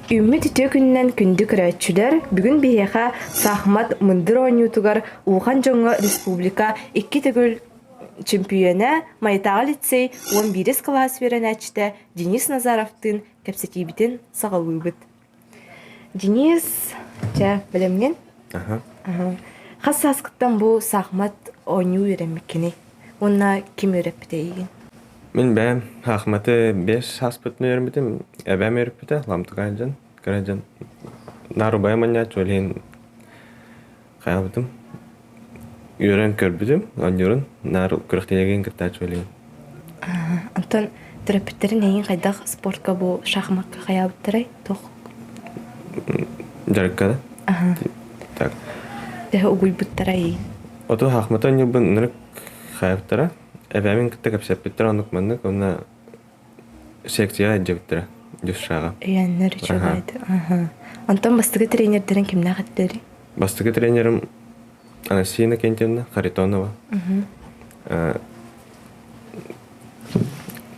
Үммит үтө күннен күндү көрөтчүлөр бүгүн биһиэхэ сахмат мындыр ооньютугар Ухан жоңго республика икки төгүл чемпионы Майтаға лицей 11 класс веренәчтә Денис Назаровтын кепсетибитин сагалыбыт. Денис, жа белемген? Ага. Хассаскыттан бу сахмат оонью үйренмеккени. Онна ким үйрәппетейген? Мен бәм Ахматы 5 хаспытны өрмітім, әбәм өріппіті, ламтығайжан, қаражан. Нару бәймanya чөлейін қайабытым. Үйрен көрбітім, анюрын, нару күріқтелеген кірта чөлейін. Антон, түрәппеттерін әйін қайдақ спортқа бу шахматқа қаябыттырай, тоқ? Жарыққа да? Ага. Так. Дәхі ұғый бұттарай. Ото Ахматы анюбын нұрық қайабыттара. Әбәмін кітті көпсәппеттер анық мәнік, оны секцияға әджебіттірі, жүз шаға. Әйәннер үчі Антон, бастығы тренердерін кімна қаттыры? Бастығы тренерім Анасина Кентьевна Харитонова.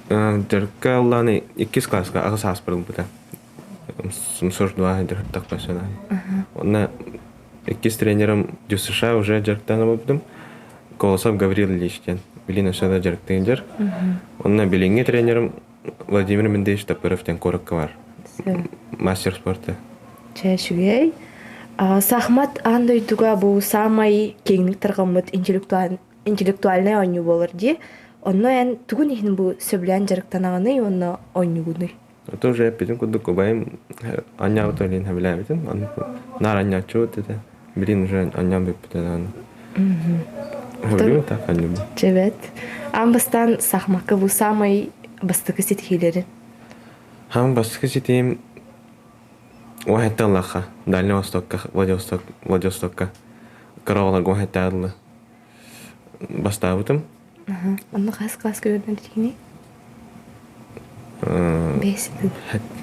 Жарыққа Алланы 2 классқа ағыз аспырыл бұта. Сұрдуа дұрттақ басына. Оны 2 тренерім Дюсыша уже жарықтаны бұдым. Колосов Гаврил Ильичтен. Билина шада жарықтың жар. Онна билинге тренерім Владимир Мендеевич Тапыровтен корыққа бар. Мастер спорта. Чәшігей. Сахмат андойдуға бұл самай кеңнік тұрғамыд интеллектуальный ойну болыр де. Онна ән түгін ехін бұл сөблән жарықтан ағыны, онна ойну күні. Это уже әппетін күдік көбайым аньяу төлейін әбіләбетін. Нар аньяу чуыт еді. Билин уже аньяу бөппетін ағыны. Хөлім так аньяу. Жебет. Амбастан сахмакы бұл самай бастықы сетхейлері. Хам бастықы сетейім Уахетта Аллаха, Дальний Востокка, Владивостокка. Караула Гуахетта Алла. Бастабытым. Онна қас класс көрден дегені? Бесіді.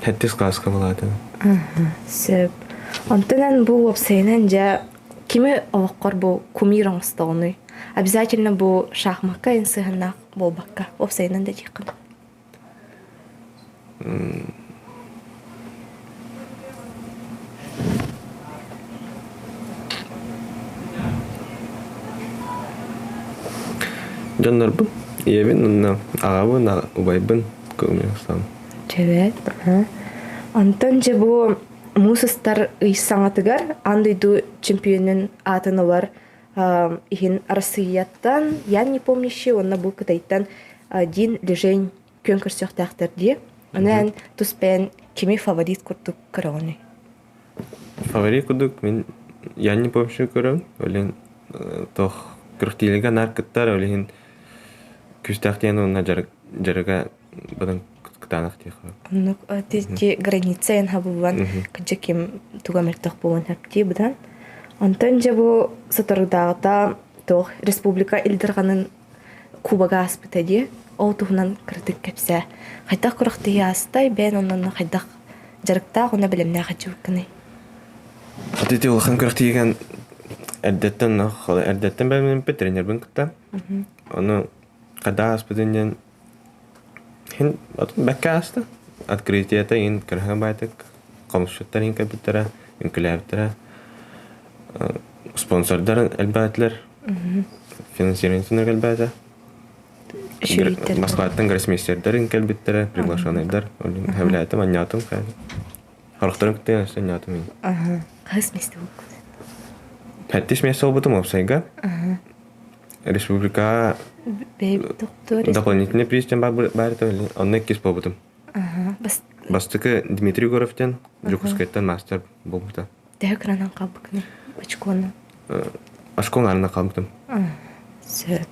Хәттес класска болады. Сөп. Онтынан бұл опсайынан жа кими оғыққор бұл кумир оңыстығыны. Обязательно бұл шахмакка инсығынақ болбаққа. Опсайынан да жекін. Жаннар бұл, ебін, ағабын, ұбайбын, көмір ұстам. Жебет. Антон же бұл мусыстар ұйсаңатығар, андойду чемпионын атын олар ихин Россияттан, ян не помниши, онна бұл кытайттан дин лежень көн көрсөқтақтар де. Онан туспен кеме фаворит күрдік көріғыны? Фаворит күрдік, мен ян не помниши көрім, олен тоқ күріктейлігі наркыттар, олен күстақтен онна жарыға бұдан күттанық дейхі. Онық тезде граница ян хабылван, күджі кем туғамертақ болуын әпте бұдан. Антон же бұл сатырдағыта тоқ республика илдірғанын кубаға аспыта де, ол тұғынан кірдік кәпсә. Қайдақ күріқті астай, бән онын қайдақ жарықтақ, оны білімне қачу күні. Атеті олған күріктейген әрдеттен бәлмен бі тренер бін күтті. Оны қайдақ аспытын бәкке асты. Открытиета ең кіріға байтық, қомысшыттар ең кәбіттірі, үнкіләбіттірі. Спонсордар әлбәтлер, финансирование әлбәті. Москваттан гроссмейстердар кәлбеттері, приглашенайдар. Әбіләтім, анятым қайды. Харықтарым күттен әсті анятым ең. Қыз месті бұл күн? Әттес месті олбытым опсайға. Республика дополнительный президент бәрді өлі. Онны кес болбытым. Бастықы Дмитрий Горовтен, Жукускайттан мастер болбыты. Дәу кранан қалбы күні? Очконы? Ашкон арына қалбытым. Сөп.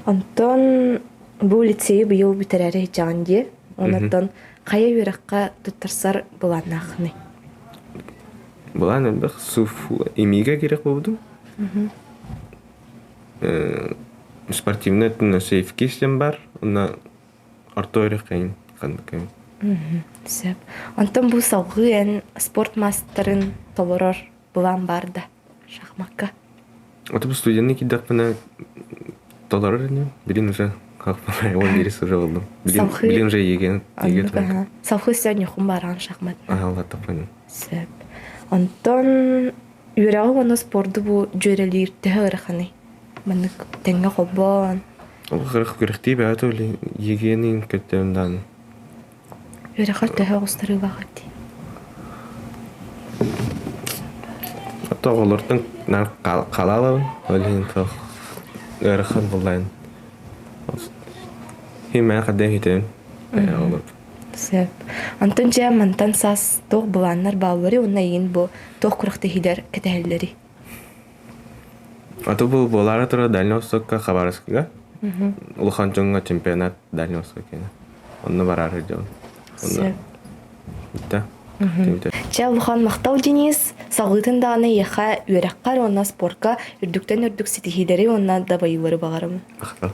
Антон бұл лицейі бұйыл бітірәрі жан де, онаттан қая өріққа тұттырсар бұлан ақыны? Бұлан әлбіқ суф емейге керек болдым. Спортивный түні сейфке істен бар, оны орта өріқ қайын қанды көмін. Сөп. Антон бұл сауғы ән спорт мастерын толырыр бұлан барды шахмакка? Оты бұл студенный кедақ бұна толырыр әне, білін уже Как он вирус уже был. Самхы- Блин же еген. Салхы сегодня хумбаран шахмат. Ага, тапан. Сөп. Онтон үрәгә гына спорты бу җөрәлир тәһәрхәне. Мен тәңгә хоббан. Гырык гырыкти бәтә ли егенин көтәмдан. Үрәгә тәһә гыстыры вакыт. Ата олортын нар калалы, олин тох. Гырыкын булган. Химә кадәм итен. Сөп. Онтон җә мантан сас тог буланнар баллары уна ин бу тог курыкты хидер кәтәһләре. Ата бу болары тора Дальний Востокка Хабаровскга. Улхан Чонга чемпионат Дальний Восток кена. Онны барар идем. Сөп. Да. Тимтер. Ча Лухан мактау Денис сагытын даны яха үрәккар онна спортка үрдүктән үрдүк ситихидәре онна да байылары багарым. Ахта.